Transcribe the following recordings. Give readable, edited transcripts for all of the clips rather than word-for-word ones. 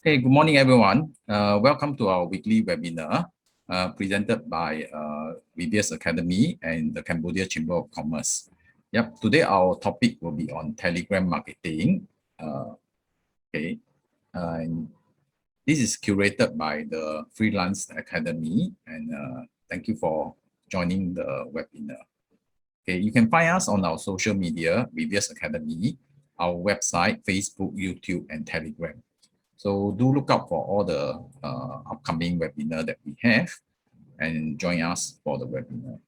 Hey, good morning, everyone. Welcome to our weekly webinar presented by Reveres Academy and the Cambodia Chamber of Commerce. Yep, today our topic will be on Telegram marketing. And this is curated by the Freelance Academy, and thank you for joining the webinar. Okay, you can find us on our social media, Reveres Academy, our website, Facebook, YouTube, and Telegram. So do look out for all the upcoming webinar that we have and join us for the webinar.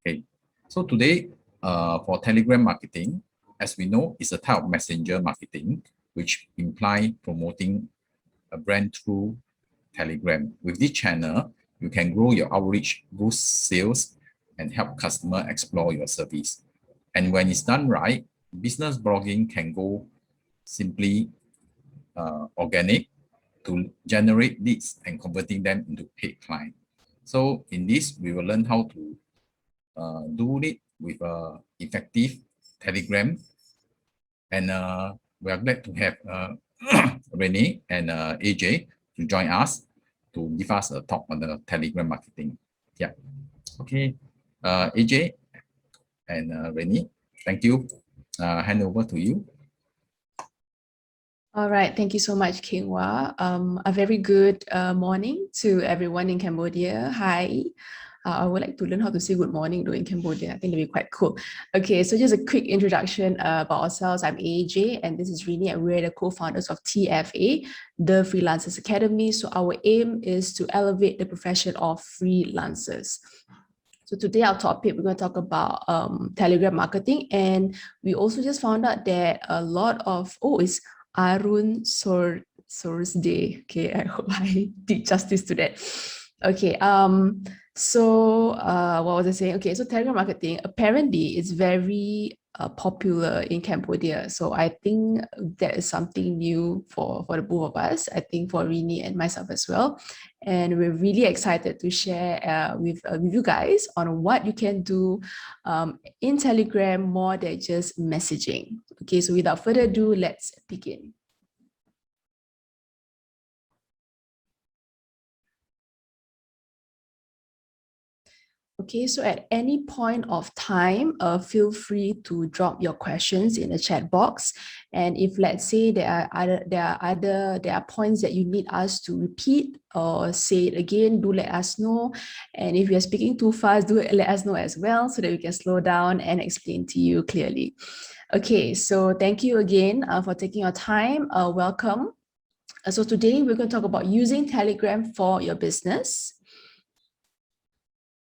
Okay, so today for Telegram marketing, as we know, it's a type of messenger marketing, which imply promoting a brand through Telegram. With this channel, you can grow your outreach, boost sales, and help customer explore your service. And when it's done right, business blogging can go simply organic to generate leads and converting them into paid client. So in this, we will learn how to do it with effective Telegram. And we are glad to have Renee and AJ to join us to give us a talk on the Telegram marketing. Yeah. Okay. AJ and Renee, thank you. Hand over to you. All right, thank you so much, Kingwa. A very good morning to everyone in Cambodia. Hi. I would like to learn how to say good morning though in Cambodia. I think that'd be quite cool. Okay, so just a quick introduction about ourselves. I'm AJ and this is Renee, and we're the co-founders of TFA, the Freelancers Academy. So our aim is to elevate the profession of freelancers. So today our topic, we're going to talk about Telegram marketing, and we also just found out that a lot of, it's Arun Source Day. Okay, I hope I did justice to that. Okay, so what was I saying? Okay, so Telegram marketing apparently is very popular in Cambodia. So I think that is something new for the both of us. I think for Renee and myself as well. And we're really excited to share with you guys on what you can do in Telegram more than just messaging. Okay, so without further ado, let's begin. Okay, so at any point of time, feel free to drop your questions in the chat box. And if let's say there are points that you need us to repeat or say it again, do let us know. And if you're speaking too fast, do let us know as well so that we can slow down and explain to you clearly. Okay, so thank you again for taking your time. Welcome. So today we're going to talk about using Telegram for your business.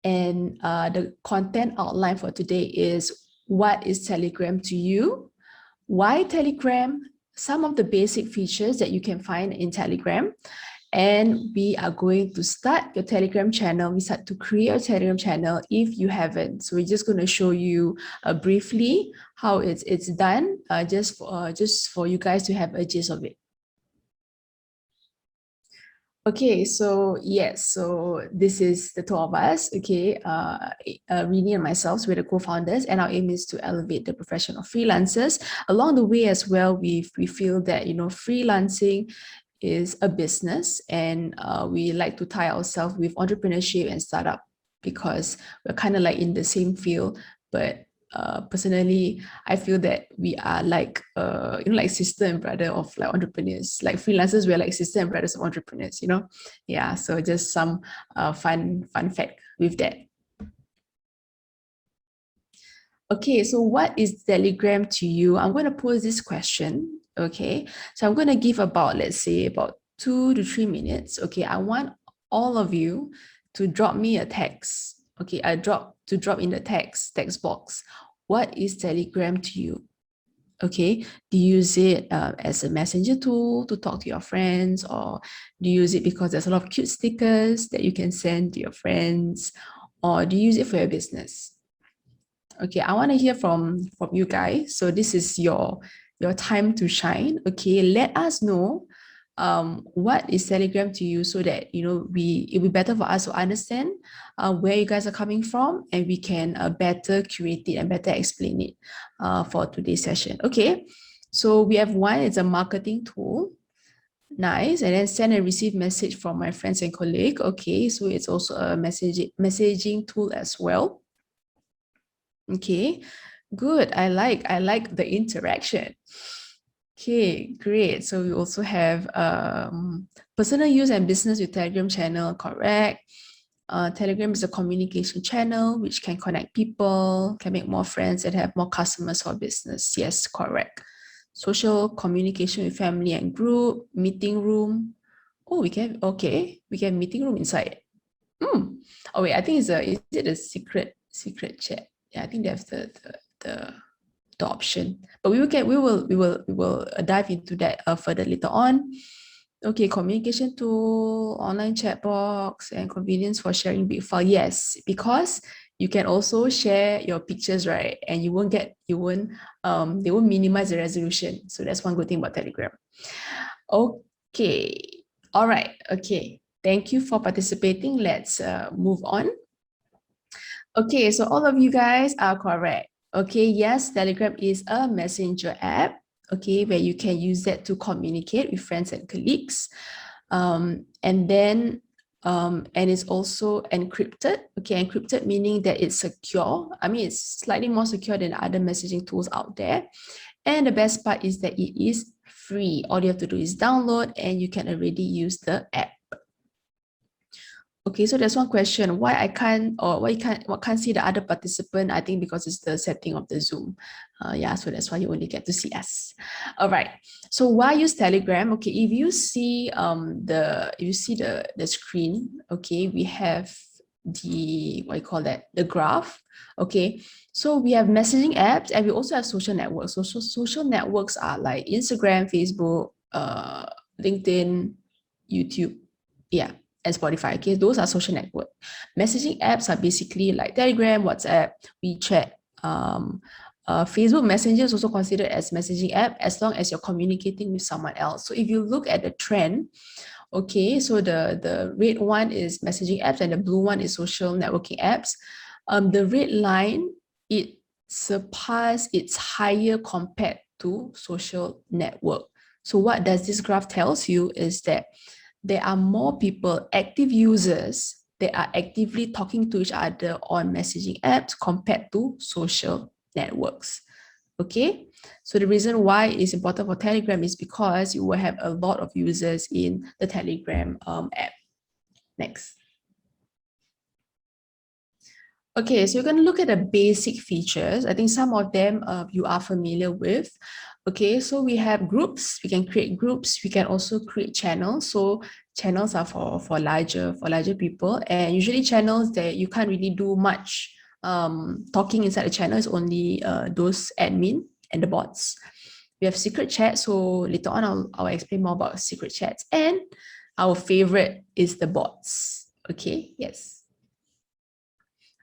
And the content outline for today is what is Telegram to you? Why Telegram? Some of the basic features that you can find in Telegram. And we are going to start your Telegram channel. We start to create a Telegram channel if you haven't. So we're just going to show you briefly how it's done, just for you guys to have a gist of it. Okay, so yes, so this is the two of us, okay, Renee and myself, so we're the co-founders, and our aim is to elevate the profession of freelancers. Along the way as well, we feel that, freelancing is a business, and we like to tie ourselves with entrepreneurship and startup because we're kind of like in the same field, but personally, I feel that we are like like sister and brother of like entrepreneurs. Like freelancers, we're like sister and brothers of entrepreneurs, Yeah, so just some fun fact with that. Okay, so what is Telegram to you? I'm going to pose this question. Okay, so I'm going to give about, let's say, about 2 to 3 minutes. Okay, I want all of you to drop me a text. Okay, drop in the text box. What is Telegram to you? Okay, do you use it as a messenger tool to talk to your friends, or do you use it because there's a lot of cute stickers that you can send to your friends, or do you use it for your business? Okay, I want to hear from you guys. So this is your time to shine. Okay, let us know what is Telegram to you so that it'll be better for us to understand where you guys are coming from, and we can better curate it and better explain it for today's session. Okay, so we have one, it's a marketing tool. Nice. And then send and receive message from my friends and colleague. Okay, so it's also a messaging tool as well. Okay, good. I like the interaction. Okay, great. So we also have personal use and business with Telegram channel, correct. Telegram is a communication channel which can connect people, can make more friends and have more customers for business. Yes, correct. Social communication with family and group, meeting room. Oh, we can meeting room inside. Oh wait, I think is it a secret chat? Yeah, I think that's the the option. But we will dive into that further later on. Okay, communication tool, online chat box, and convenience for sharing big file. Yes, because you can also share your pictures, right? And they won't minimize the resolution. So that's one good thing about Telegram. Okay, all right, okay. Thank you for participating. Let's move on. Okay, so all of you guys are correct. Okay, yes, Telegram is a messenger app, okay, where you can use that to communicate with friends and colleagues. And it's also encrypted. Okay, encrypted meaning that it's secure. I mean, it's slightly more secure than other messaging tools out there. And the best part is that it is free. All you have to do is download and you can already use the app. Okay, so there's one question, why I can't, or why you can't see the other participant? I think because it's the setting of the Zoom. Yeah, so that's why you only get to see us. All right, so why use Telegram? Okay, if you see the screen, okay, we have the, what you call that, the graph. Okay, so we have messaging apps and we also have social networks. So social networks are like Instagram, Facebook, LinkedIn, YouTube. Yeah, and Spotify. Okay, those are social network. Messaging apps are basically like Telegram, WhatsApp, WeChat. Facebook Messenger is also considered as messaging app as long as you're communicating with someone else. So if you look at the trend, okay, so the red one is messaging apps and the blue one is social networking apps. The red line, it surpassed, it's higher compared to social network. So what does this graph tells you is that there are more people, active users, that are actively talking to each other on messaging apps compared to social networks. Okay, so the reason why it's important for Telegram is because you will have a lot of users in the Telegram app. Next. Okay, so you're going to look at the basic features. I think some of them you are familiar with. Okay, so we have groups. We can create groups. We can also create channels. So channels are for larger people, and usually channels that you can't really do much talking inside the channel is only those admin and the bots. We have secret chat. So later on, I'll explain more about secret chats. And our favorite is the bots. Okay, yes.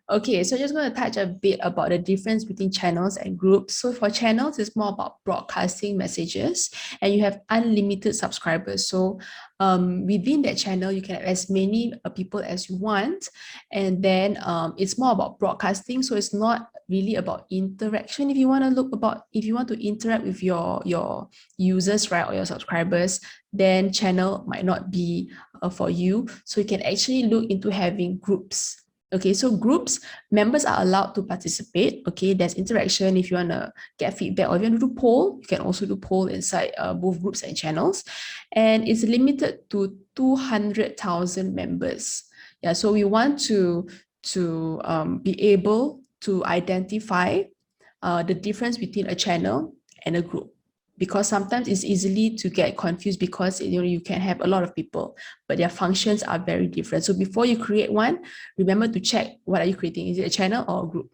Okay, so just going to touch a bit about the difference between channels and groups. So for channels, it's more about broadcasting messages and you have unlimited subscribers. So within that channel, you can have as many people as you want. And then it's more about broadcasting. So it's not really about interaction. If you want to interact with your users, right, or your subscribers, then channel might not be for you. So you can actually look into having groups. Okay, so groups, members are allowed to participate. Okay, there's interaction. If you want to get feedback or if you want to do poll, you can also do poll inside both groups and channels. And it's limited to 200,000 members. Yeah, so we want to be able to identify the difference between a channel and a group, because sometimes it's easily to get confused because you can have a lot of people, but their functions are very different. So before you create one, remember to check what are you creating. Is it a channel or a group?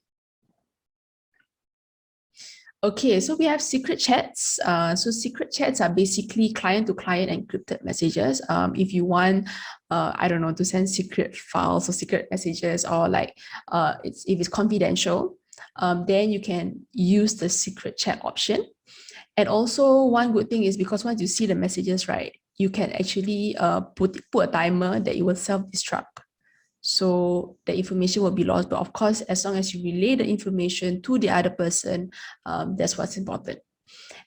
Okay, so we have secret chats. So secret chats are basically client-to-client encrypted messages. If you want, I don't know, to send secret files or secret messages, or like if it's confidential, then you can use the secret chat option. And also one good thing is because once you see the messages, right, you can actually put a timer that it will self-destruct. So the information will be lost. But of course, as long as you relay the information to the other person, that's what's important.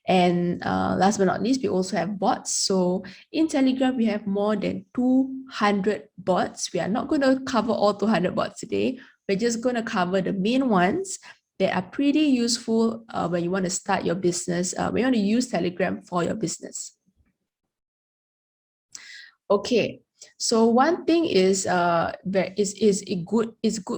And last but not least, we also have bots. So in Telegram, we have more than 200 bots. We are not going to cover all 200 bots today. We're just going to cover the main ones that are pretty useful when you want to start your business, when you want to use Telegram for your business. Okay, so one thing is good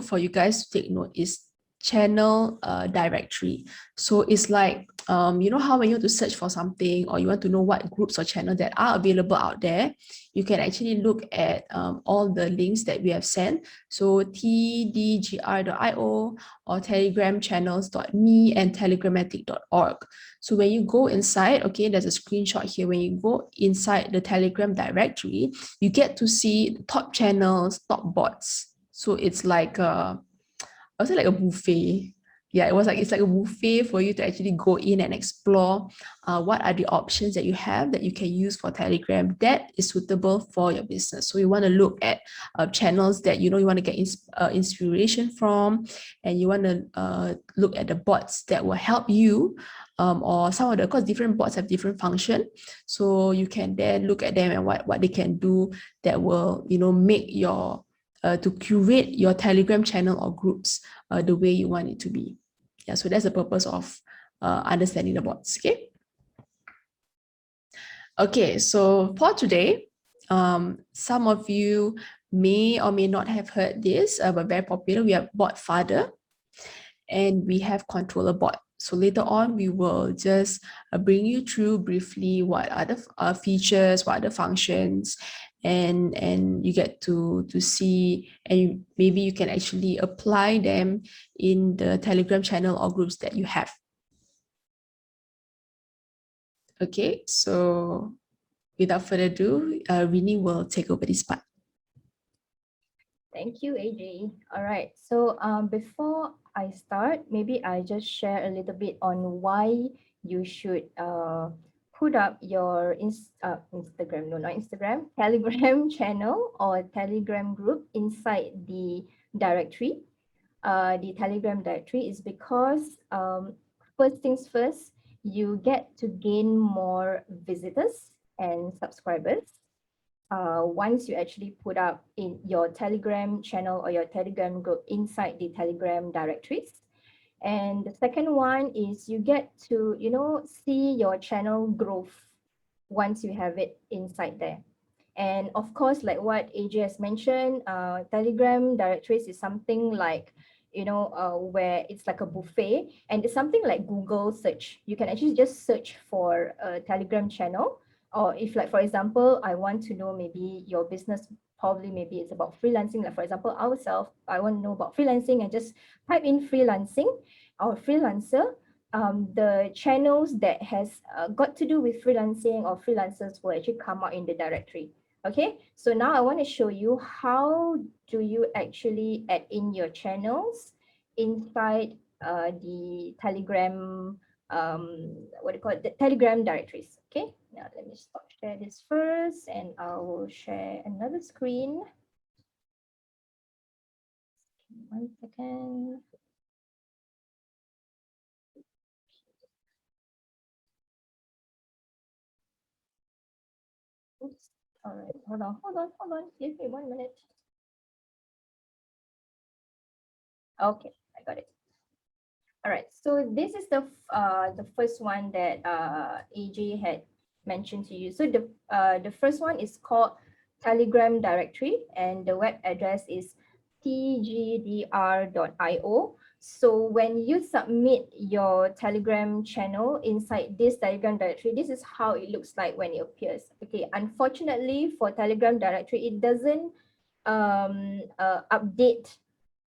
for you guys to take note is channel directory. So it's like you know how when you want to search for something or you want to know what groups or channels that are available out there, you can actually look at all the links that we have sent. So tdgr.io or telegramchannels.me and telegrammatic.org. So when you go inside, okay, there's a screenshot here. When you go inside the Telegram directory, you get to see the top channels, top bots. So it's like I would say like a buffet. Yeah, it's like a buffet for you to actually go in and explore what are the options that you have that you can use for Telegram that is suitable for your business. So you want to look at channels that you know you want to get inspiration from, and you want to look at the bots that will help you, or some of the, of course, different bots have different function. So you can then look at them and what they can do that will make your to curate your Telegram channel or groups the way you want it to be. Yeah, so that's the purpose of understanding the bots. Okay, so for today, some of you may or may not have heard this, but very popular. We have bot father and we have controller bot. So later on, we will just bring you through briefly what are the features, what are the functions, and you get to see, and maybe you can actually apply them in the Telegram channel or groups that you have. Okay, so without further ado, Renee will take over this part. Thank you, AJ. All right. So before I start, maybe I just share a little bit on why you should put up your Instagram, no, not Instagram, Telegram channel or Telegram group inside the directory. The Telegram directory is because first things first, you get to gain more visitors and subscribers once you actually put up in your Telegram channel or your Telegram group inside the Telegram directories. And the second one is you get to, see your channel growth once you have it inside there. And of course, like what AJ has mentioned, Telegram directories is something like, where it's like a buffet, and it's something like Google search. You can actually just search for a Telegram channel, or if, like, for example, I want to know maybe your business, probably maybe it's about freelancing, like for example ourselves, I want to know about freelancing and just type in freelancing or freelancer. The channels that has got to do with freelancing or freelancers will actually come out in the directory. Okay, so now I want to show you how do you actually add in your channels inside the Telegram, what do you call it, the Telegram directories. Okay, now let me stop share this first and I will share another screen. 1 second. Oops. All right, hold on. Give me 1 minute. Okay, I got it. All right, so this is the first one that AJ had mentioned to you. So the first one is called Telegram directory, and the web address is tgdr.io. So when you submit your Telegram channel inside this Telegram directory, this is how it looks like when it appears. Okay, unfortunately for Telegram directory, it doesn't update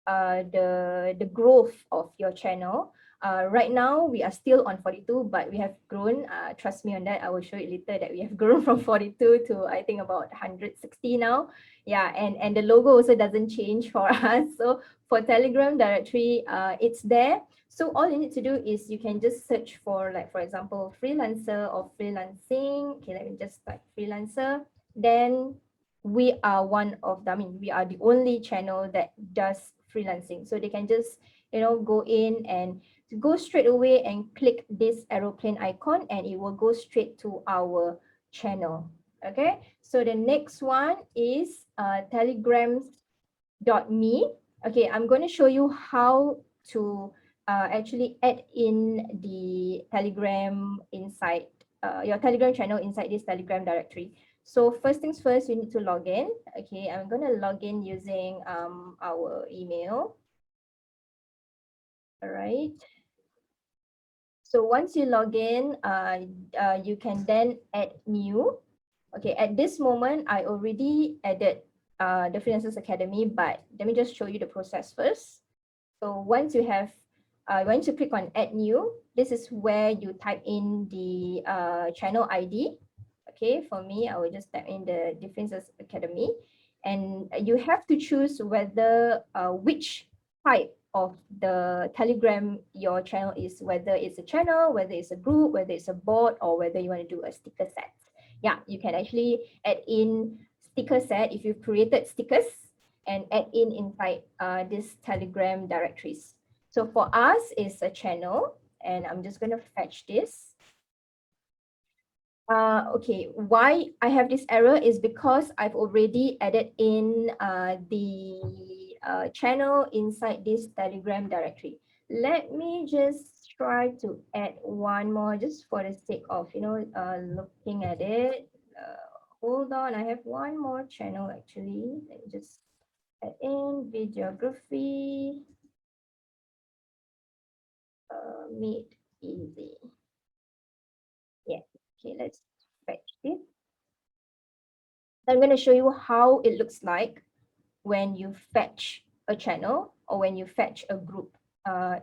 the growth of your channel. Right now we are still on 42, but we have grown. Trust me on that. I will show you later that we have grown from 42 to I think about 160 now. Yeah, and the logo also doesn't change for us. So for Telegram directory, it's there. So all you need to do is you can just search for, like, for example, freelancer or freelancing. Okay, let me just type freelancer. Then we are one of the, I mean, we are the only channel that does freelancing. So they can just, go in and go straight away and click this aeroplane icon and it will go straight to our channel. Okay, so the next one is telegrams.me. Okay, I'm going to show you how to actually add in the Telegram inside your Telegram channel inside this Telegram directory. So first things first, you need to log in. Okay, I'm going to log in using our email. All right. So once you log in, you can then add new. Okay, at this moment, I already added the Freelancers Academy, but let me just show you the process first. So once you have, once you click on add new, this is where you type in the channel ID. Okay, for me, I will just type in the Freelancers Academy, and you have to choose whether which type of the Telegram your channel is, whether it's a channel, whether it's a group, whether it's a board, or whether you want to do a sticker set. Yeah, you can actually add in sticker set if you've created stickers and add in inside this Telegram directories. So for us, it's a channel, and I'm just going to fetch this. Okay, why I have this error is because I've already added in the channel inside this Telegram directory. Let me just try to add one more just for the sake of, looking at it. Hold on, I have one more channel actually. Let me just add in videography. Meet easy. Yeah, okay, let's fetch this. I'm going to show you how it looks like when you fetch a channel or when you fetch a group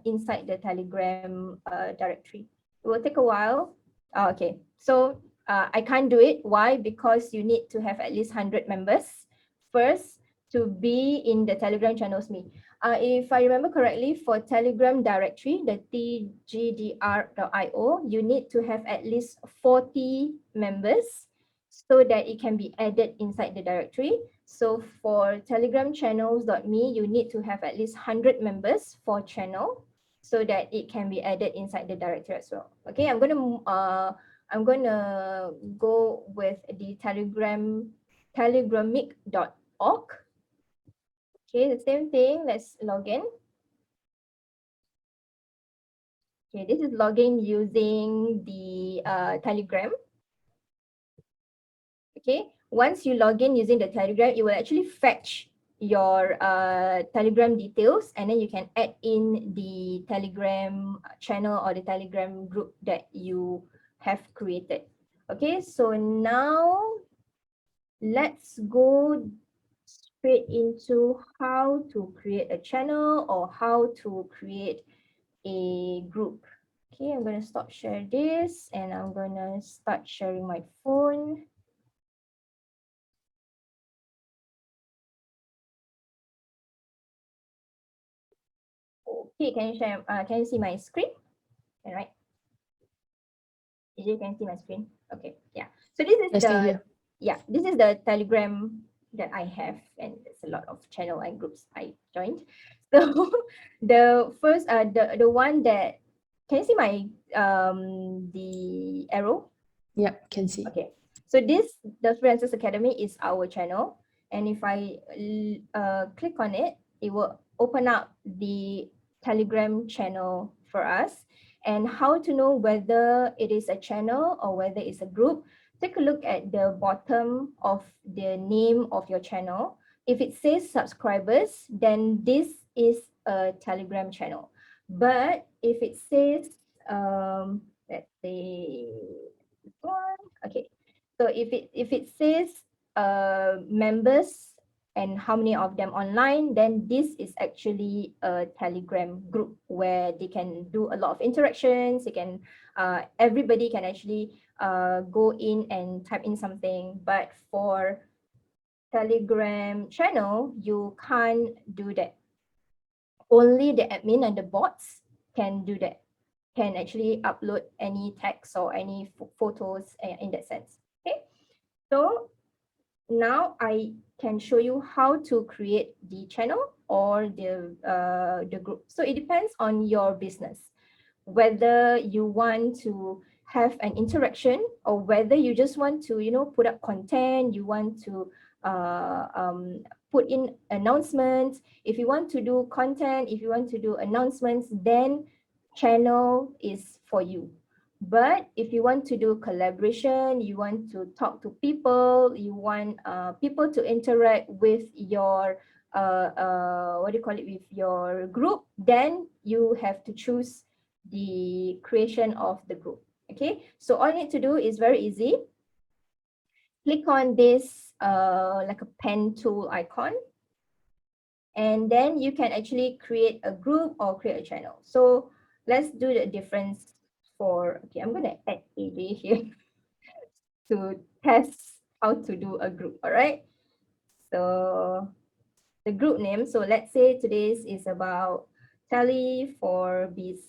inside the Telegram directory. It will take a while. Okay, so I can't do it. Why? Because you need to have at least 100 members first to be in the Telegram channels me. If I remember correctly, for Telegram directory, the tgdr.io, you need to have at least 40 members so that it can be added inside the directory. So for Telegram channels.me, you need to have at least 100 members for channel so that it can be added inside the directory as well. Okay, I'm gonna go with the telegramic.org. Okay, the same thing. Let's log in. Okay, this is login using the Telegram. Okay, once you log in using the Telegram, it will actually fetch your Telegram details, and then you can add in the Telegram channel or the Telegram group that you have created. Okay, so now let's go straight into how to create a channel or how to create a group. Okay, I'm going to stop share this and I'm going to start sharing my phone. Okay, can you share? Can you see my screen? All right. You can see my screen. Okay, yeah. So this is this is the Telegram that I have, and it's a lot of channel and groups I joined. So the first, the one that, can you see my the arrow? Yep, can see. Okay. So this, the Freelancers Academy, is our channel, and if I click on it, it will open up the Telegram channel for us. And how to know whether it is a channel or whether it's a group, take a look at the bottom of the name of your channel. If it says subscribers, then this is a Telegram channel. But if it says, let's say, one, okay. So if it says members and how many of them online, then this is actually a Telegram group where they can do a lot of interactions. They can, everybody can actually go in and type in something. But for Telegram channel, you can't do that. Only the admin and the bots can do that, can actually upload any text or any photos in that sense. Okay, so now I can show you how to create the channel or the group. So it depends on your business. whether you want to have an interaction or whether you just want to, put up content, you want to put in announcements. If you want to do content, if you want to do announcements, then channel is for you. But if you want to do collaboration, you want to talk to people, you want people to interact with your what do you call it, with your group, then you have to choose the creation of the group. Okay, so all you need to do is very easy. Click on this like a pen tool icon, and then you can actually create a group or create a channel. So let's do the difference for, okay, I'm going to add AJ here to test how to do a group. All right, so the group name, so let's say today's is about tally for bees.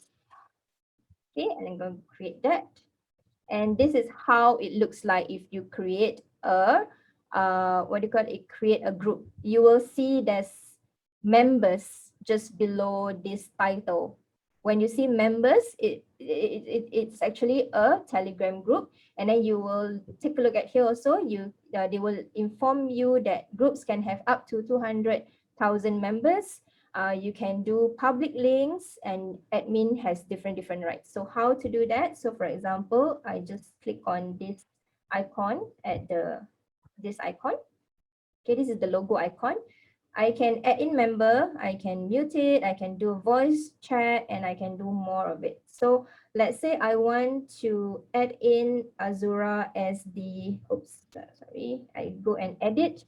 Okay, and I'm going to create that. And this is how it looks like if you create a what do you call it, create a group. You will see there's members just below this title. When you see members, it's actually a Telegram group. And then you will take a look at here also, they will inform you that groups can have up to 200,000 members. You can do public links, and admin has different rights. So how to do that? So for example, I just click on this icon at this icon. Okay, this is the logo icon. I can add in member, I can mute it, I can do voice chat, and I can do more of it. So let's say I want to add in Azurah as the, oops, sorry, I go and edit.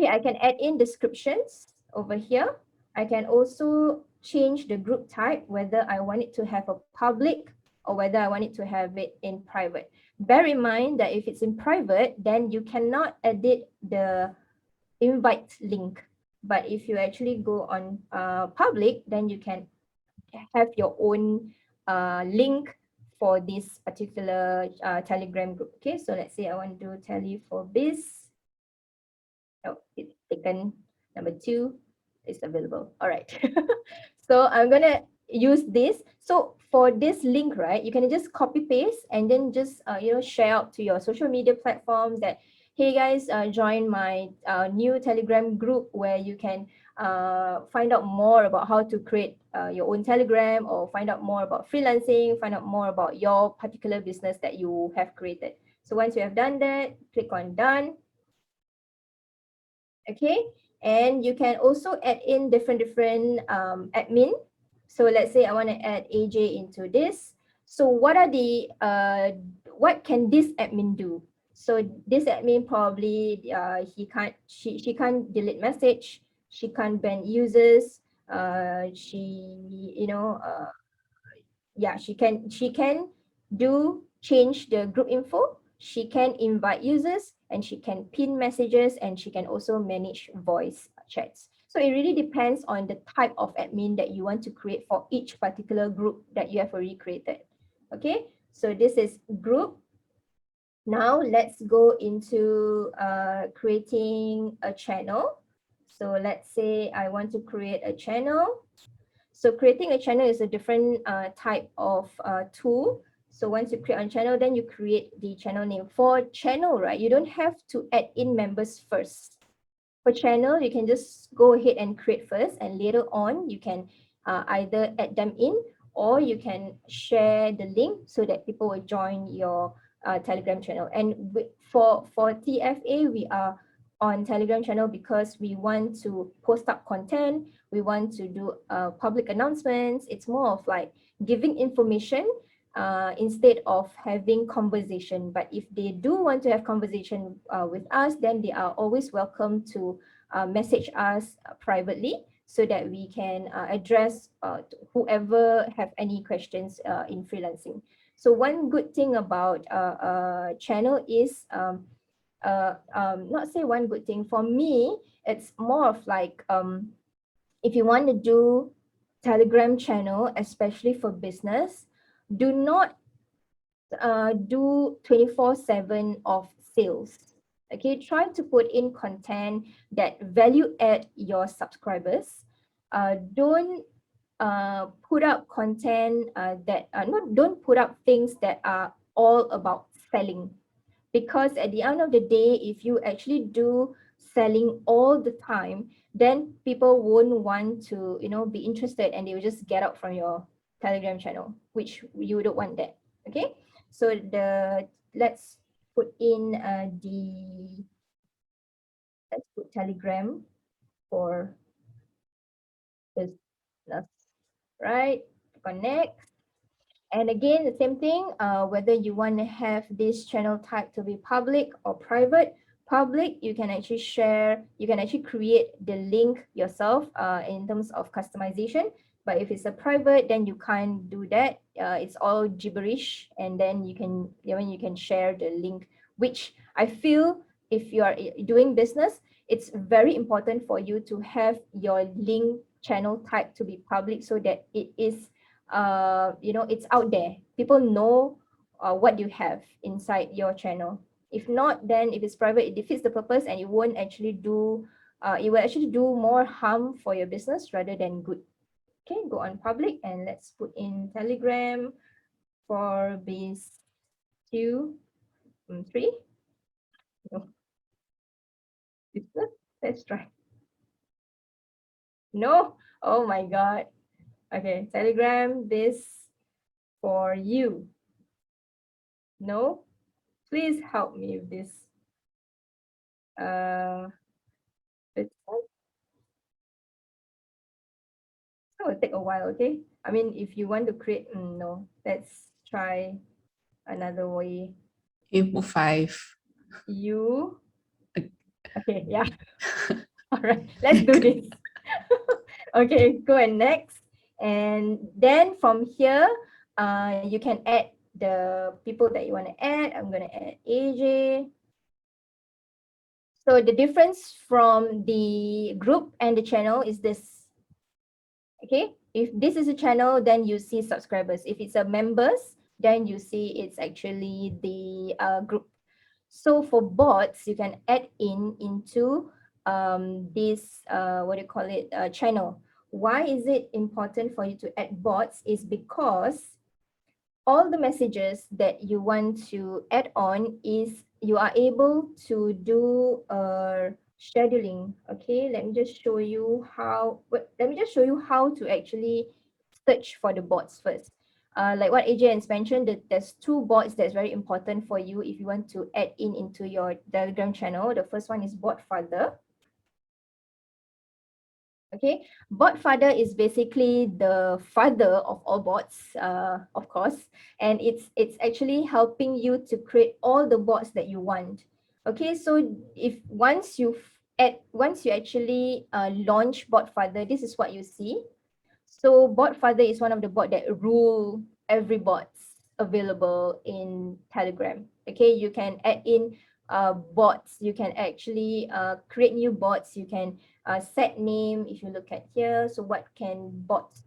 Okay, I can add in descriptions over here. I can also change the group type, whether I want it to have a public or whether I want it to have it in private. Bear in mind that if it's in private, then you cannot edit the invite link. But if you actually go on public, then you can have your own link for this particular Telegram group. Okay, so let's say I want to do tally for biz. Oh, it's taken. Number 2 is available. All right. So I'm gonna use this. So for this link, right, you can just copy paste and then just share out to your social media platforms that, hey guys, join my new Telegram group where you can find out more about how to create your own Telegram, or find out more about freelancing, find out more about your particular business that you have created. So once you have done that, click on done. Okay, and you can also add in different admin. So let's say I want to add AJ into this. So what are the what can this admin do? So this admin probably she can't delete message, she can't ban users, she can do change the group info, she can invite users, and she can pin messages, and she can also manage voice chats. So it really depends on the type of admin that you want to create for each particular group that you have already created. Okay, so this is group. Now let's go into creating a channel. So let's say I want to create a channel. So creating a channel is a different type of tool. So once you create a channel, then you create the channel name. For channel, right, you don't have to add in members first. For channel, you can just go ahead and create first, and later on you can either add them in, or you can share the link so that people will join your Telegram channel. And for TFA, we are on Telegram channel because we want to post up content, we want to do public announcements. It's more of like giving information instead of having conversation. But if they do want to have conversation with us, then they are always welcome to message us privately so that we can address whoever have any questions in freelancing. So one good thing about channel is not say one good thing, for me it's more of like if you want to do Telegram channel, especially for business, do not do 24/7 of sales. Okay, try to put in content that value add your subscribers. Don't put up content that don't put up things that are all about selling, because at the end of the day, if you actually do selling all the time, then people won't want to be interested, and they will just get out from your Telegram channel, which you don't want that. Okay, so let's put in let's put Telegram for business, right? Connect. And again, the same thing, whether you want to have this channel type to be public or private. Public, you can actually share, you can actually create the link yourself in terms of customization. But if it's a private, then you can't do that. It's all gibberish, and then you can share the link, which I feel if you are doing business, it's very important for you to have your link channel type to be public, so that it is it's out there. People know what you have inside your channel. If not, then if it's private, it defeats the purpose, and it won't actually do, it will actually do more harm for your business rather than good. Okay, go on public, and let's put in Telegram for base 2, 3. No, business. Let's try. No, oh my God. Okay, Telegram, this for you. No, please help me with this. It's will take a while, okay? I mean, if you want to create, no, let's try another way. Input 5. You, okay, yeah. All right, let's do this. Okay, go and next. And then from here, you can add the people that you want to add. I'm going to add AJ. So the difference from the group and the channel is this. Okay, if this is a channel, then you see subscribers. If it's a members, then you see it's actually the group. So for bots, you can add into this what do you call it, channel. Why is it important for you to add bots? Is because all the messages that you want to add on is you are able to do scheduling. Okay, let me just show you how to actually search for the bots first. Like what AJ has mentioned, that there's 2 bots that's very important for you if you want to add into your Telegram channel. The first one is bot father. Okay, bot father is basically the father of all bots, of course, and it's actually helping you to create all the bots that you want. Okay, so if once you actually launch bot father, this is what you see. So bot father is one of the bot that rule every bots available in Telegram. Okay, you can add in bots. You can actually create new bots. You can set name. If you look at here, so what can bot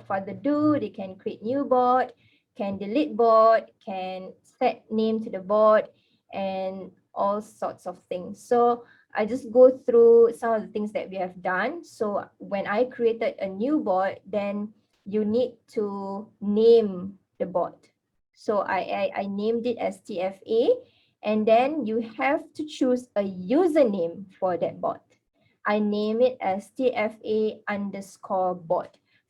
father do? They can create new bot, can delete bot, can set name to the bot, and all sorts of things. So I just go through some of the things that we have done. So when I created a new bot, then you need to name the bot. So I named it as TFA, and then you have to choose a username for that bot. I name it as TFA_bot.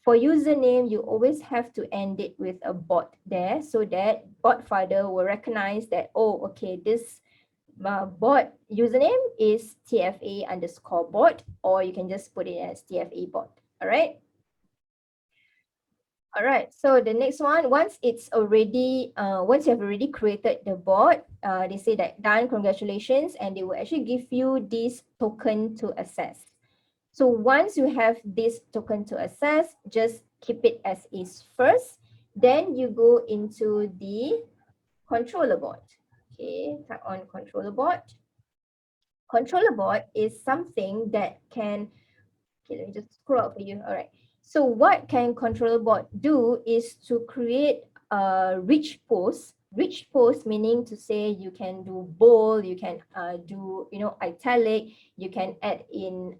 For username, you always have to end it with a bot there, so that bot father will recognize that, oh, okay, this bot username is TFA_bot, or you can just put it as TFA bot. All right. All right. So the next one, once you have already created the bot, they say that done, congratulations, and they will actually give you this token to access. So once you have this token to access, just keep it as is first. Then you go into the controller bot. Okay, tap on controller bot. Controller bot is something that can, okay, let me just scroll out for you. All right. So what can controller bot do is to create a rich post. Rich post meaning to say you can do bold, you can do, italic, you can add in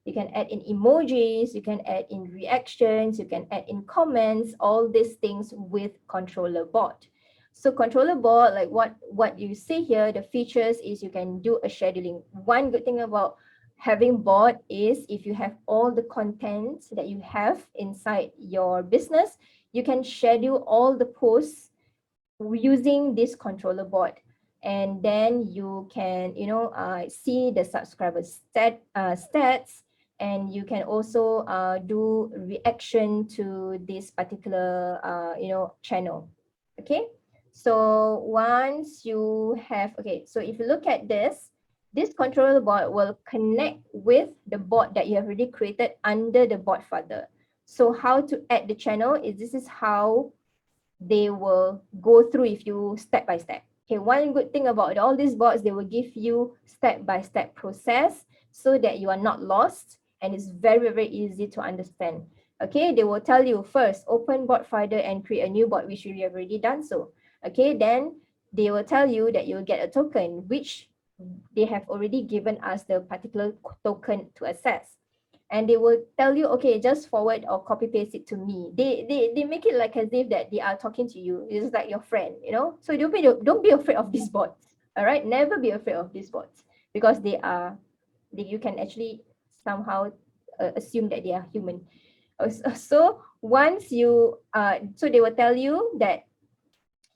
you can add in emojis, you can add in reactions, you can add in comments, all these things with controller bot. So controller bot, like what you see here, the features is you can do a scheduling. One good thing about having bot is if you have all the content that you have inside your business, you can schedule all the posts using this controller bot, and then you can see the subscriber stats, and you can also do reaction to this particular channel. Okay, so once you have, okay, so if you look at this controller bot will connect with the bot that you have already created under the bot folder. So how to add the channel is, this is how they will go through if you step by step. Okay, one good thing about all these bots, they will give you step-by-step process so that you are not lost, and it's very, very easy to understand. Okay, they will tell you first, open bot folder and create a new bot, which you have already done so. Okay, then they will tell you that you'll get a token, which they have already given us the particular token to access. And they will tell you, okay, just forward or copy paste it to me. They make it like as if that they are talking to you. It's like your friend, you know. So don't be afraid of these bots. All right, never be afraid of these bots, because you can actually somehow assume that they are human. So once you so they will tell you that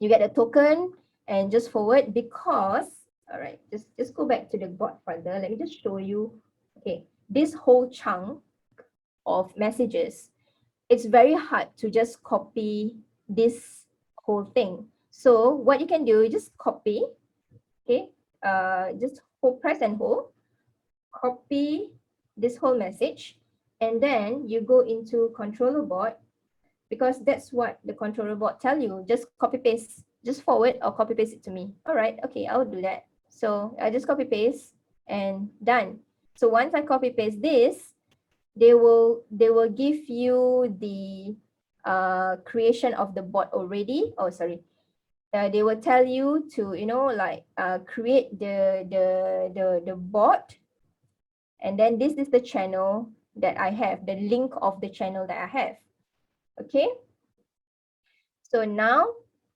you get a token and just forward, because all right, just go back to the bot folder. Let me just show you. Okay, this whole chunk of messages, it's very hard to just copy this whole thing. So what you can do, you just copy, okay, just hold, press and hold, copy this whole message, and then you go into controller bot, because that's what the controller bot tell you. Just copy paste, just forward or copy paste it to me. All right, okay, I'll do that. So I just copy paste and done. So once I copy paste this, they will give you the creation of the bot already. Oh, sorry. They will tell you to create the bot, and then this is the channel that I have, the link of the channel that I have. Okay. So now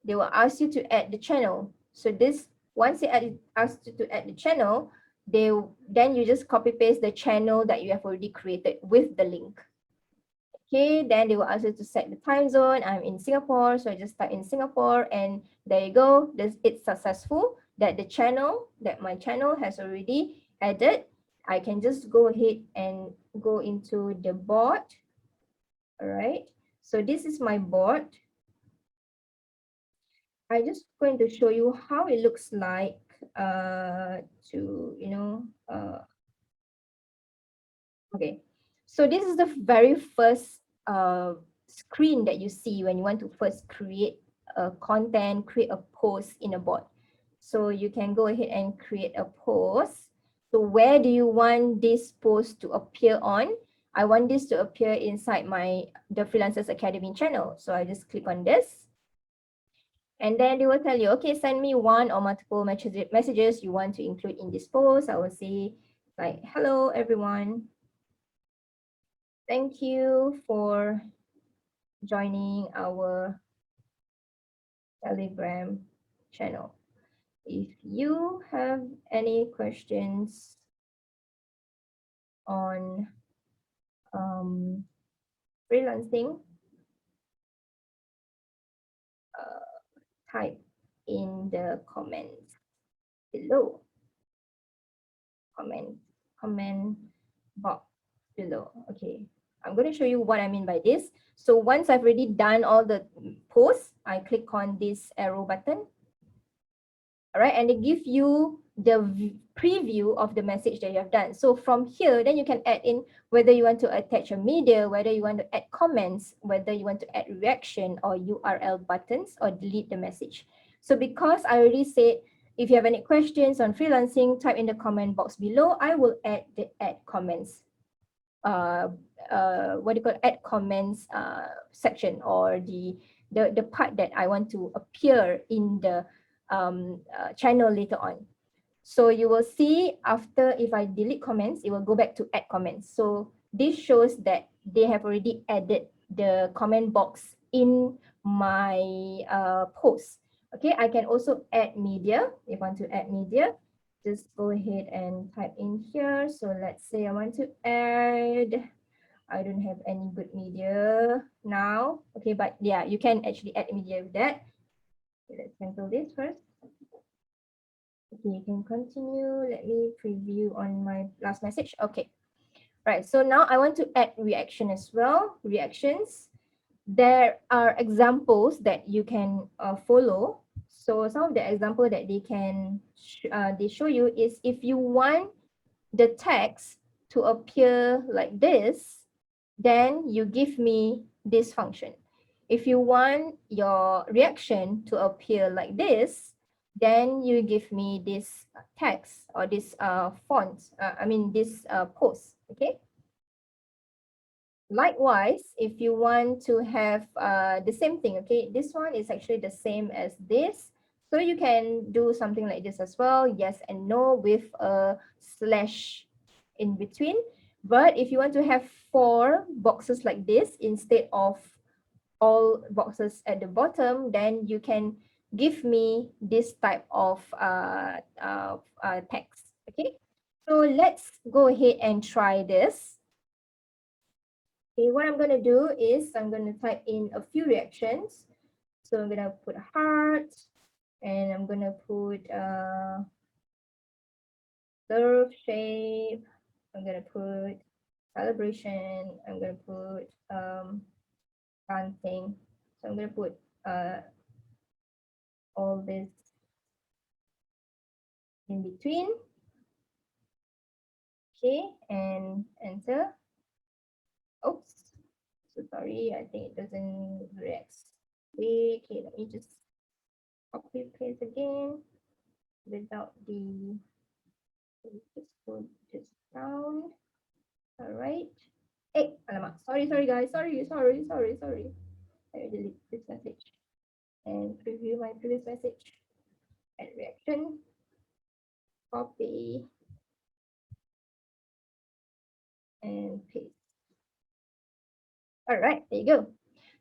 they will ask you to add the channel. So this, once they ask you to add the channel, then you just copy paste the channel that you have already created with the link. Okay, then they will ask you to set the time zone. I'm in Singapore, so I just type in Singapore, and there you go. It's successful that my channel has already added. I can just go ahead and go into the bot. All right, so this is my bot. I'm just going to show you how it looks like okay. So this is the very first screen that you see when you want to first create a content, create a post in a bot. So you can go ahead and create a post. So where do you want this post to appear on? I want this to appear inside the Freelancers Academy channel. So I just click on this. And then they will tell you, okay, send me one or multiple messages you want to include in this post. I will say like, hello, everyone. Thank you for joining our Telegram channel. If you have any questions on freelancing, type in the comments below. Comment box below. Okay, I'm going to show you what I mean by this. So once I've already done all the posts, I click on this arrow button. All right, and they give you the preview of the message that you have done. So from here, then you can add in whether you want to attach a media, whether you want to add comments, whether you want to add reaction or URL buttons, or delete the message. So because I already said, if you have any questions on freelancing, type in the comment box below. I will add the add comments, add comments section, or the part that I want to appear in the channel later on. So you will see after, if I delete comments, it will go back to add comments. So this shows that they have already added the comment box in my post. Okay, I can also add media. If I want to add media, just go ahead and type in here. So let's say I want to add, I don't have any good media now. Okay, but yeah, you can actually add media with that. Okay, let's cancel this first. Okay, you can continue. Let me preview on my last message. Okay, right. So now I want to add reaction as well. Reactions. There are examples that you can follow. So some of the example that they show you is, if you want the text to appear like this, then you give me this function. If you want your reaction to appear like this, then you give me this text or this font, this post, okay? Likewise, if you want to have the same thing, okay, this one is actually the same as this. So you can do something like this as well, yes and no, with a slash in between. But if you want to have 4 boxes like this instead of all boxes at the bottom, then you can give me this type of text, okay? So let's go ahead and try this. Okay, what I'm going to do is I'm going to type in a few reactions. So I'm going to put a heart, and I'm going to put curve shape. I'm going to put calibration. I'm going to put planting. So I'm going to put all this in between. Okay, and enter. Oops, so sorry, I think it doesn't react. Okay, let me just copy paste again without the, just put this down. All right. Hey, alamak, sorry guys, sorry. Let me delete this message and preview my previous message. Add reaction, copy, and paste. All right, there you go.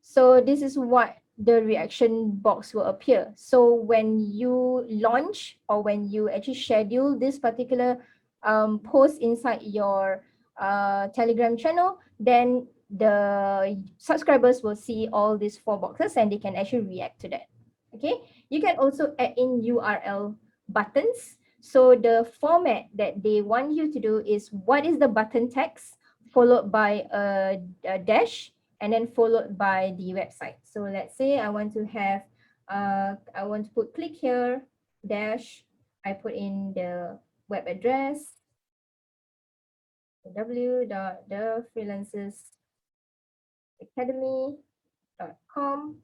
So this is what the reaction box will appear. So when you launch, or when you actually schedule this particular post inside your Telegram channel, then the subscribers will see all these 4 boxes and they can actually react to that. Okay, you can also add in URL buttons. So the format that they want you to do is, what is the button text followed by a dash, and then followed by the website. So let's say I want to have, I want to put click here, dash, I put in the web address, www.thefreelancesacademy.com.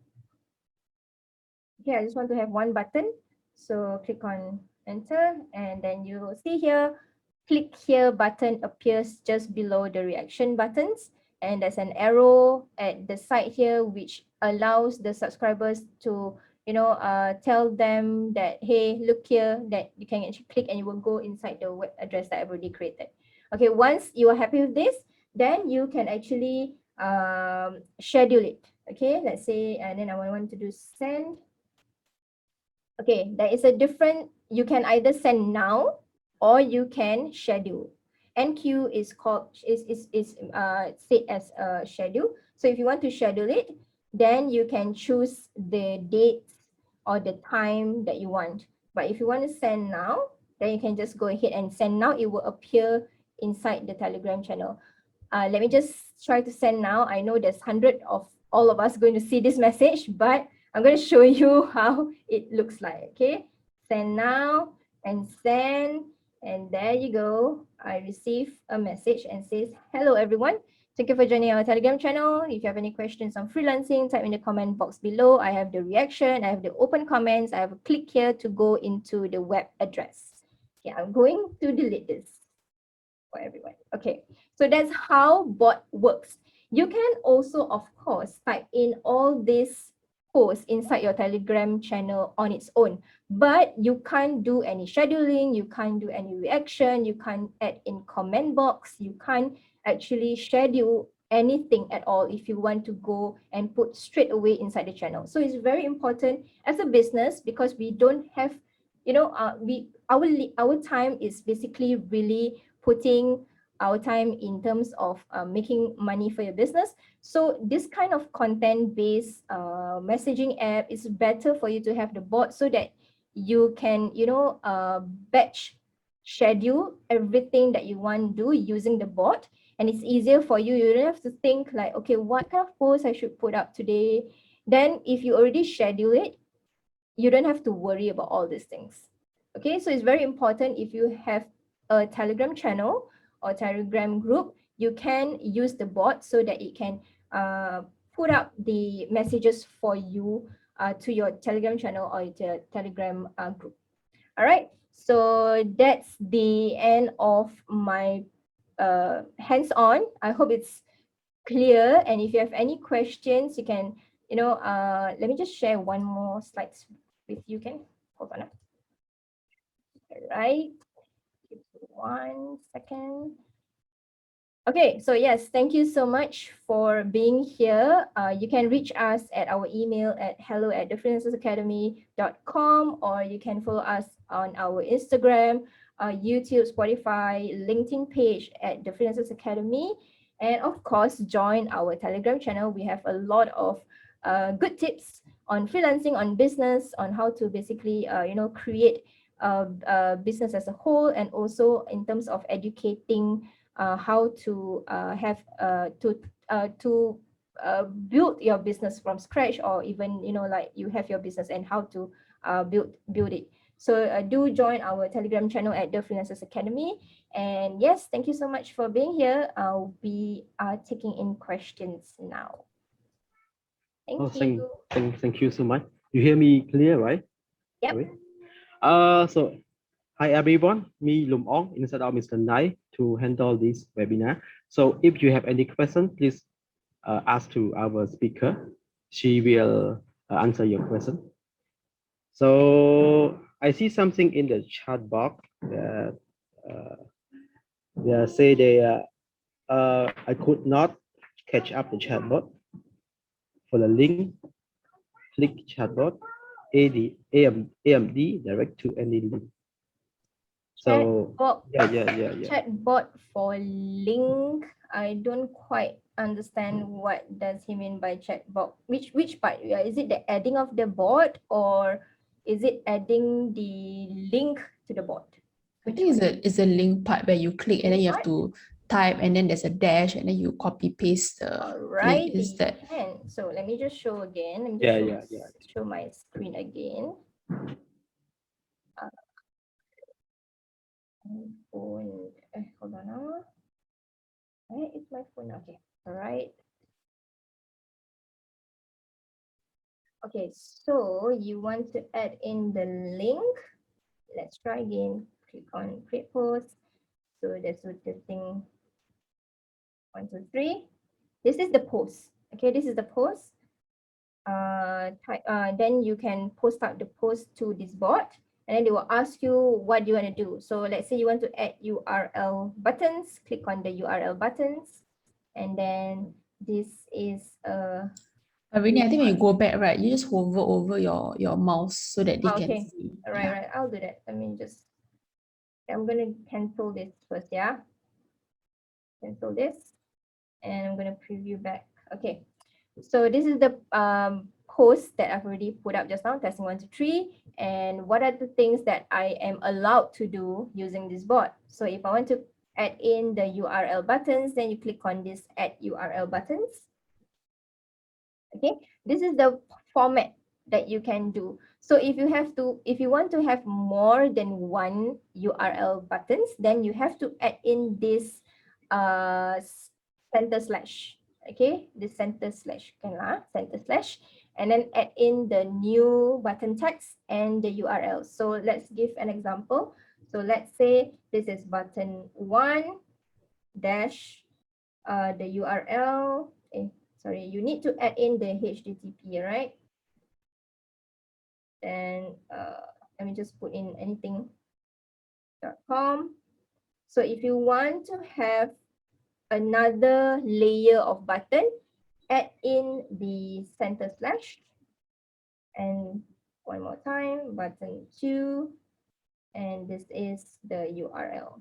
Okay, I just want to have one button. So click on enter, and then you will see here, click here button appears just below the reaction buttons. And there's an arrow at the side here, which allows the subscribers to, tell them that, hey, look here, that you can actually click and you will go inside the web address that I've already created. Okay, once you are happy with this, then you can actually schedule it. Okay, let's say, and then I want to do send. Okay, there is a different, you can either send now or you can schedule. NQ is called, set as a schedule. So if you want to schedule it, then you can choose the dates or the time that you want. But if you want to send now, then you can just go ahead and send now. It will appear inside the Telegram channel. Let me just try to send now. I know there's 100 of all of us going to see this message, but I'm going to show you how it looks like. Okay, send now and send, and there you go. I receive a message and says, hello everyone. Thank you for joining our Telegram channel. If you have any questions on freelancing, type in the comment box below. I have the reaction, I have the open comments, I have a click here to go into the web address. Okay, I'm going to delete this for everyone. Okay, so that's how bot works. You can also, of course, type in all these post inside your Telegram channel on its own, but you can't do any scheduling, you can't do any reaction, you can't add in comment box, you can't actually schedule anything at all if you want to go and put straight away inside the channel. So it's very important as a business, because we don't have, our time is basically really putting our time in terms of making money for your business. So this kind of content-based messaging app is better for you to have the bot, so that you can, batch schedule everything that you want to do using the bot, and it's easier for you. You don't have to think like, okay, what kind of post I should put up today. Then if you already schedule it, you don't have to worry about all these things. Okay, so it's very important, if you have a Telegram channel or Telegram group, you can use the bot so that it can put up the messages for you to your Telegram channel or your Telegram group. All right, so that's the end of my hands-on. I hope it's clear, and if you have any questions, you can, let me just share one more slide with you. Can hold on. All right, give me 1 second. Okay, so yes, thank you so much for being here. You can reach us at our email at hello@thefreelancers.academy.com, or you can follow us on our Instagram, YouTube, Spotify, LinkedIn page at The Freelancers Academy. And of course, join our Telegram channel. We have a lot of good tips on freelancing, on business, on how to basically, create a business as a whole, and also in terms of educating how to build your business from scratch, or even, like you have your business and how to build it. So do join our Telegram channel at The Freelancers Academy. And yes, thank you so much for being here. We are taking in questions now. Thank you. Thank you so much. You hear me clear, right? Yep. So hi everyone, me Lum Ong instead of Mr. Nai to handle this webinar. So if you have any question, please ask to our speaker. She will answer your question. So I see something in the chat box that they say I could not catch up the chatbot. For the link, click chatbot, AMD direct to any link. So Chatbot for link. I don't quite understand what does he mean by chatbot. Which part? Is it the adding of the bot, or is it adding the link to the bot? I think it's a link part where you click and then you have to type, and then there's a dash, and then you copy paste the link. Is that? So let me just show again. Show my screen again. Phone. Hold on now. Where is my phone? Okay. All right. Okay, so you want to add in the link. Let's try again. Click on create post. So that's what the thing. 1, 2, 3. This is the post. Okay, this is the post. Then you can post out the post to this bot, and then they will ask you what do you want to do. So let's say you want to add URL buttons. Click on the URL buttons, and then this is Renee, I think when you go back, right, you just hover over your mouse so that they can okay. see. Right. I'll do that. I'm gonna cancel this first, yeah. Cancel this, and I'm gonna preview back. Okay. So this is the post that I've already put up just now, testing 1, 2, 3. And what are the things that I am allowed to do using this bot? So if I want to add in the URL buttons, then you click on this add URL buttons. Okay, this is the format that you can do. So if you want to have more than one URL buttons, then you have to add in this center slash. Okay, this center slash, and then add in the new button text and the URL. So let's give an example. So let's say this is button 1 dash the URL. Sorry, you need to add in the HTTP, right? Then let me just put in anything.com. So if you want to have another layer of button, add in the center slash, and one more time, button 2, and this is the URL.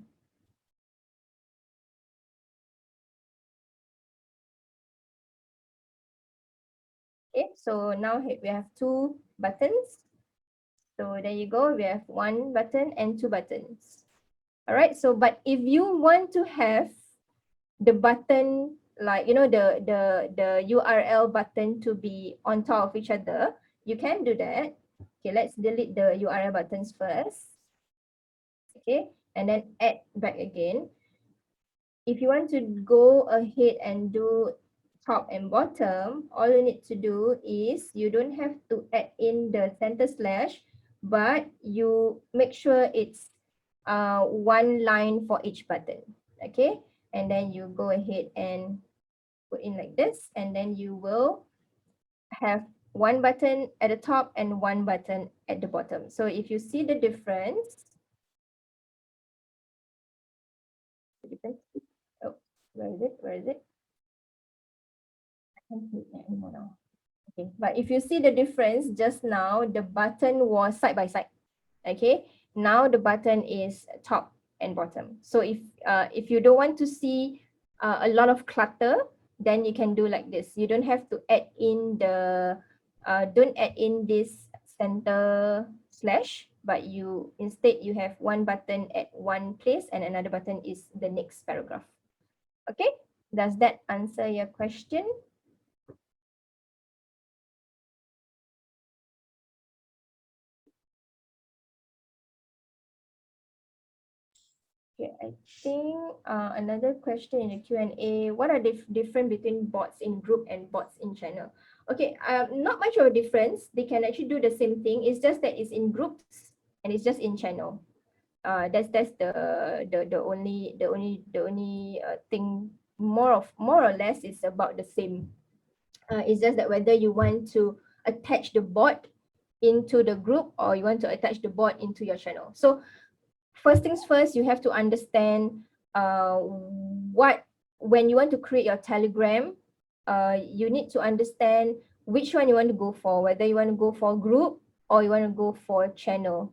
Okay, so now we have 2 buttons. So there you go, we have 1 button and 2 buttons. All right, so but if you want to have the button, like, you know, the URL button to be on top of each other, you can do that. Okay, let's delete the URL buttons first. Okay, and then add back again. If you want to go ahead and do top and bottom, all you need to do is you don't have to add in the center slash, but you make sure it's 1 line for each button. Okay, and then you go ahead and put in like this, and then you will have 1 button at the top and 1 button at the bottom. So if you see the difference, oh, where is it? Where is it? I can't see it anymore now. Okay, but if you see the difference, just now the button was side by side. Okay, now the button is top and bottom. So if you don't want to see a lot of clutter, then you can do like this. You don't have to add in the don't add in this center slash, but instead you have 1 button at 1 place and another button is the next paragraph. Okay, does that answer your question? Okay, I think another question in the Q&A, what are the difference between bots in group and bots in channel? Okay, not much of a difference. They can actually do the same thing. It's just that it's in groups and it's just in channel. That's the only thing. More or less is about the same. It's just that whether you want to attach the bot into the group or you want to attach the bot into your channel. So first things first, you have to understand when you want to create your Telegram, you need to understand which one you want to go for, whether you want to go for group or you want to go for channel.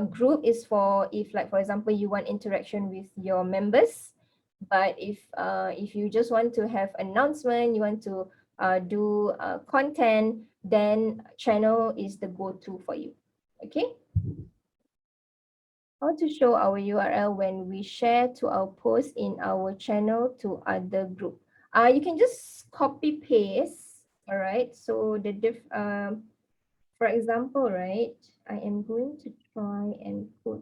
Group is for if, like, for example, you want interaction with your members, but if you just want to have announcement, you want to do content, then channel is the go-to for you. Okay. How to show our URL when we share to our post in our channel to other group. You can just copy paste. All right. So for example, right, I am going to try and put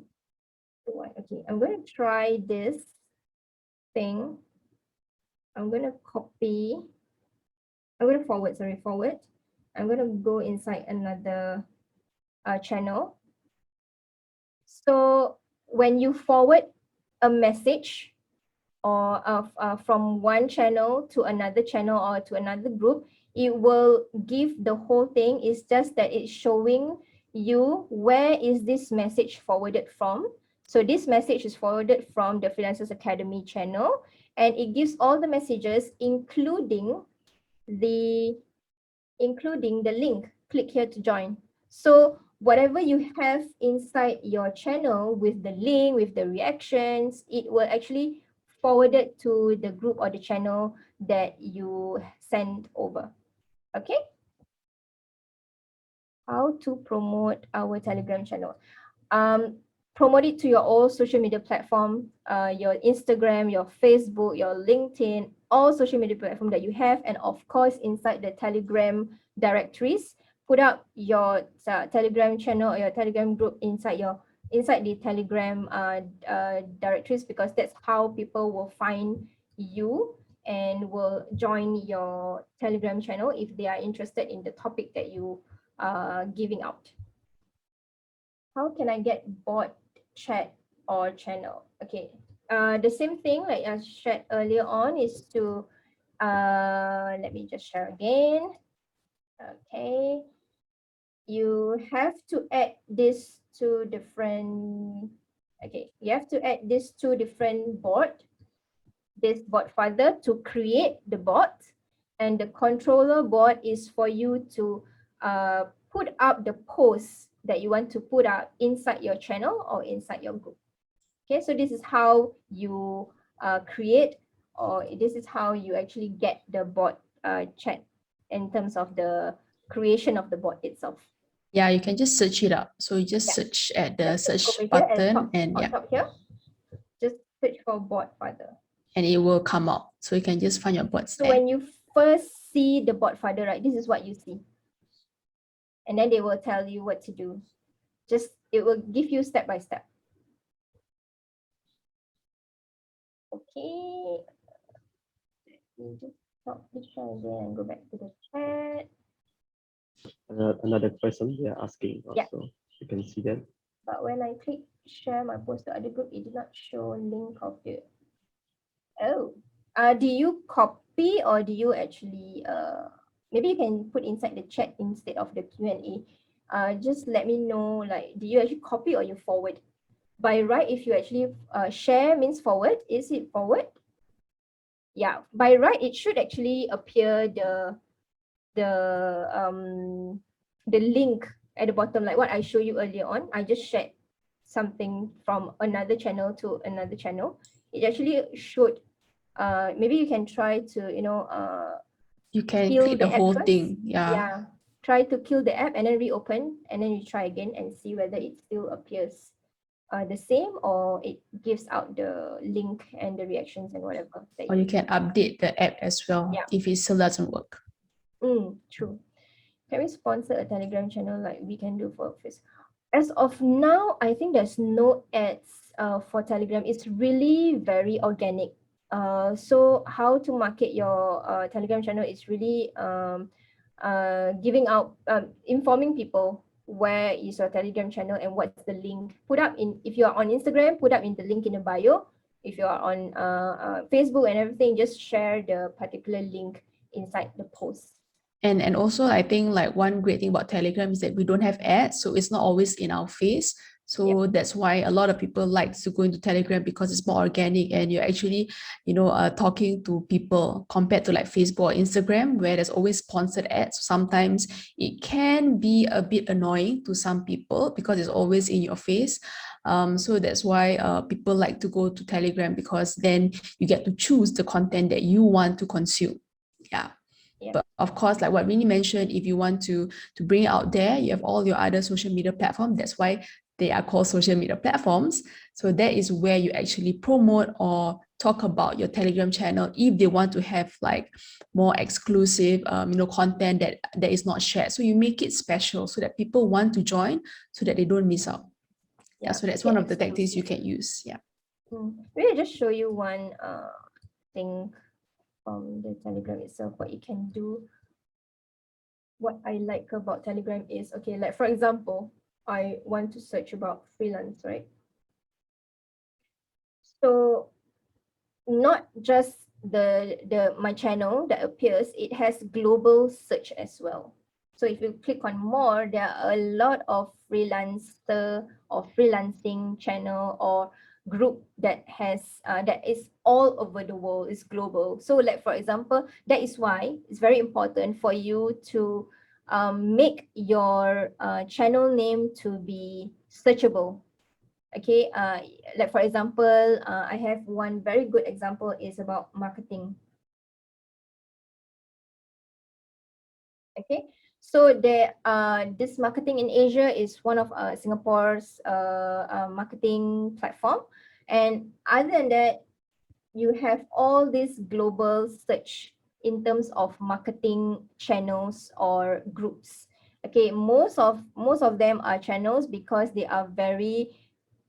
okay, I'm going to try this thing. I'm going to copy. I'm going to forward. I'm going to go inside another channel. So when you forward a message or from one channel to another channel or to another group, it will give the whole thing. It's just that it's showing you where is this message forwarded from. So this message is forwarded from the Freelancers Academy channel, and it gives all the messages, including the link. Click here to join. So whatever you have inside your channel with the link, with the reactions, it will actually forward it to the group or the channel that you send over. Okay. How to promote our Telegram channel? Promote it to your all social media platform, your Instagram, your Facebook, your LinkedIn, all social media platform that you have, and of course inside the Telegram directories. Put up your Telegram channel or your Telegram group inside the Telegram directories, because that's how people will find you and will join your Telegram channel if they are interested in the topic that you are giving out. How can I get bot, chat, or channel? Okay, the same thing like I shared earlier on is to, let me just share again. Okay, you have to add these two different, okay, you have to add these two different this bot father to create the bot, and the controller bot is for you to put up the posts that you want to put out inside your channel or inside your group. Okay, so this is how you create, or this is how you actually get the bot chat in terms of the creation of the bot itself. Yeah, you can just search it up. So you just Yeah. search at the Just click search over here button top, and on yeah, top here, just search for bot father. and it will come up. So you can just find your bots So there. when you first see the bot father, right, this is what you see. And then they will tell you what to do. Just, it will give you step by step. Okay. Let me just stop the share again and go back to the chat. Another question they are asking Yeah. also. You can see that. But when I click share my post to other group, it did not show link of the. Oh, do you copy or do you actually maybe you can put inside the chat instead of the Q&A. Just let me know, like, do you actually copy or you forward? By right, if you actually share means forward, is it forward? Yeah, by right, it should actually appear the link at the bottom, like what I showed you earlier on. I just shared something from another channel to another channel. It actually should maybe you can try to You can kill click the the app whole first. thing. Yeah, try to kill the app and then reopen, and then you try again and see whether it still appears the same, or it gives out the link and the reactions and whatever that Or you can update the app as well Yeah. if it still doesn't work. True. Can we sponsor a Telegram channel like we can do for Office? As of now, I think there's no ads for Telegram. It's really very organic. So how to market your Telegram channel is really giving out, informing people where is your Telegram channel and what's the link. Put up in, if you are on Instagram, put up in the link in the bio. If you are on Facebook and everything, just share the particular link inside the post. And also I think like one great thing about Telegram is that we don't have ads, so it's not always in our face. So that's why a lot of people like to go into Telegram, because it's more organic and you're actually, talking to people compared to like Facebook or Instagram, where there's always sponsored ads. Sometimes it can be a bit annoying to some people because it's always in your face. So that's why people like to go to Telegram, because then you get to choose the content that you want to consume. Yeah. But of course, like what Renee mentioned, if you want to bring it out there, you have all your other social media platforms. That's why they are called social media platforms. So that is where you actually promote or talk about your Telegram channel if they want to have like more exclusive, content that is not shared. So you make it special so that people want to join, so that they don't miss out. Yeah. So that's one of the tactics you can use. Yeah. Maybe I just show you one thing from the Telegram itself, what you can do. What I like about Telegram is, okay, like for example, I want to search about freelance, right? So not just the my channel that appears, it has global search as well. So if you click on more, there are a lot of freelancer or freelancing channel or group that has that is all over the world, is global. So like for example, that is why it's very important for you to make your channel name to be searchable. Okay, like for example, I have one very good example is about marketing. Okay, so this marketing in Asia is one of Singapore's marketing platform, and other than that, you have all this global search in terms of marketing channels or groups. Okay, most of them are channels because they are very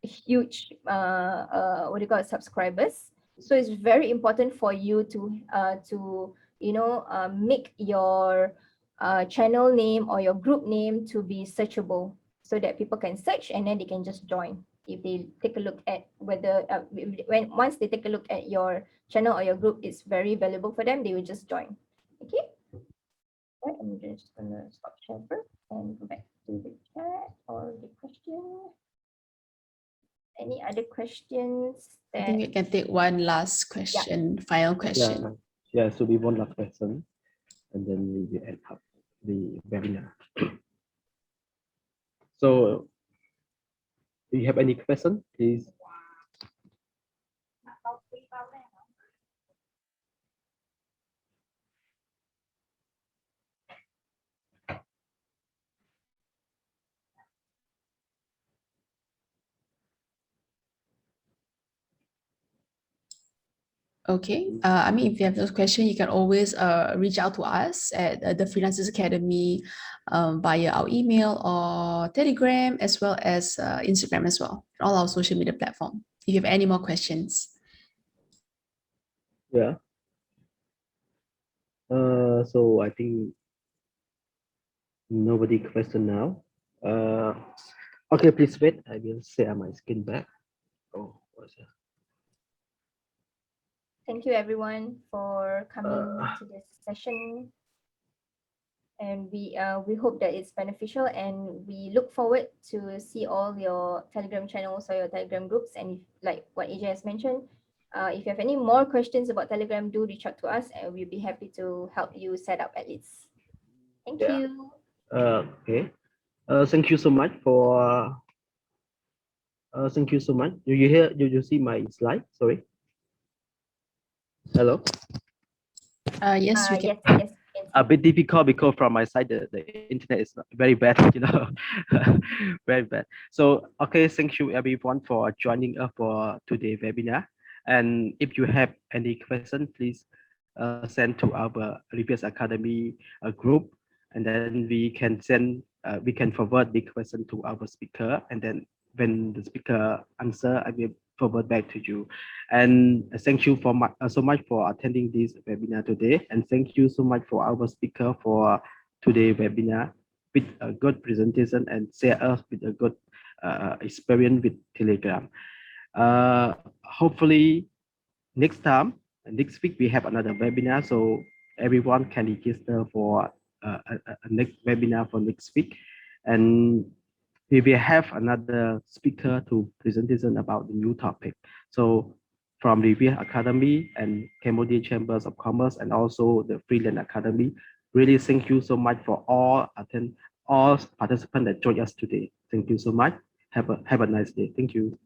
huge what do you call it, subscribers. So it's very important for you to make your channel name or your group name to be searchable, so that people can search and then they can just join if they take a look at whether when once they take a look at your channel or your group, it's very valuable for them, they will just join. Okay, right, I'm just gonna stop share first and go back. to the chat or the question. Any other questions I think we that can take one last question, final question. Yeah, so we one last question, and then we will end up the webinar. So, do you have any question, please? Okay. I mean, if you have those questions, you can always reach out to us at the Freelancers Academy via our email or Telegram, as well as Instagram as well, all our social media platform. If you have any more questions. Yeah. So I think nobody question now. Okay, please wait. I will share my screen back. Oh, what's that? thank you everyone for coming to this session. And we hope that it's beneficial, and we look forward to see all your Telegram channels or your Telegram groups. And if, like what AJ has mentioned, if you have any more questions about Telegram, do reach out to us, and we'll be happy to help you set up at least. Thank Yeah. you. Okay. Thank you so much for. Thank you so much. Do you hear? Do you see my slide? Sorry. Hello. Yes, we can. Yes, yes. A bit difficult because from my side the internet is very bad, very bad. So okay, thank you everyone for joining us for today's webinar. And if you have any question, please send to our Reveres Academy group, and then we can forward the question to our speaker, and then when the speaker answer, I will forward back to you. And thank you so much for attending this webinar today. And thank you so much for our speaker for today's webinar with a good presentation and share us with a good experience with Telegram. Hopefully next week we have another webinar, so everyone can register for a next webinar for next week. And we will have another speaker to presentation about the new topic. So from Reveres Academy and Cambodia Chambers of Commerce, and also the Freelance Academy, really thank you so much for all participants that joined us today. Thank you so much. Have a nice day. Thank you.